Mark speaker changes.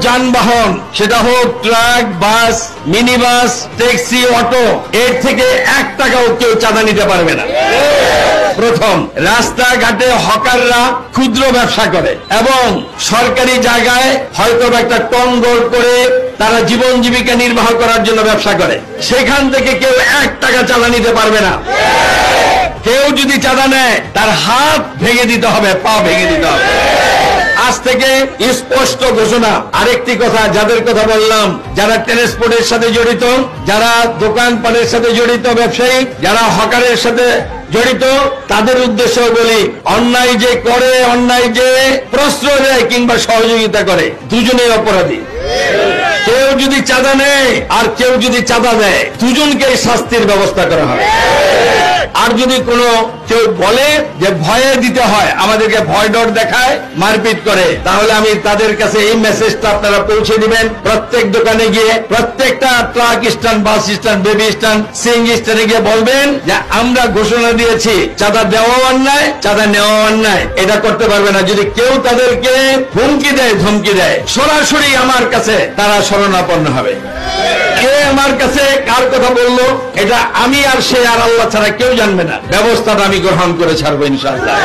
Speaker 1: যানবাহন, সেটা হোক ট্রাক, বাস, মিনি বাস, ট্যাক্সি, অটো, এর থেকে 1 টাকাও কেউ চাঁদা নিতে পারবে না। প্রথম, রাস্তাঘাটে হকাররা ক্ষুদ্র ব্যবসা করে এবং সরকারি জায়গায় হয়তো একটা টঙ্গল করে তারা জীবন জীবিকা নির্বাহ করার জন্য ব্যবসা করে, সেখান থেকে কেউ 1 টাকা চাঁদা নিতে পারবে না। কেউ যদি চাঁদা নেয় তার হাত ভেঙে দিতে হবে, পা ভেঙে দিতে হবে। আজ থেকে স্পষ্ট ঘোষণা। আরেকটি কথা, যাদের কথা বললাম, যারা ট্রান্সপোর্টের সাথে জড়িত, যারা দোকানপাটের সাথে জড়িত ব্যবসায়ী, যারা হকারের সাথে জড়িত, তাদের উদ্দেশ্য বলি, অন্যায় যে করে, অন্যায় যে প্রশ্রয় দেয় কিংবা সহযোগিতা করে, দুজনেই অপরাধী। কেউ যদি চাঁদা নেয় আর কেউ যদি চাঁদা দেয়, দুজনকে শাস্তির ব্যবস্থা করা হবে। আর যদি কোনো কেউ বলে যে ভয়ে দিতে হয়, আমাদেরকে ভয় ডর দেখায়, মারপিট করে, তাহলে আমি তাদের কাছে এই মেসেজটা আপনারা পৌঁছে দিবেন। প্রত্যেক দোকানে গিয়ে, প্রত্যেকটা truck stand, bus stand, baby stand, CNG স্ট্যান্ডে গিয়ে বলবেন যে আমরা ঘোষণা দিয়েছি চাঁদা দেওয়া অন্যায়, চাঁদা নেওয়া অন্যায়, এটা করতে পারবে না। যদি কেউ তাদেরকে হুমকি দেয়, ধমকি দেয়, সরাসরি আমার কাছে তারা শরণাপন্ন হবে। কে আমার কাছে কার কথা বললো, এটা আমি আর সে আর আল্লাহ ছাড়া কেউ জানবে না। ব্যবস্থাটা আমি গ্রহণ করে ছাড়বো ইনশাআল্লাহ।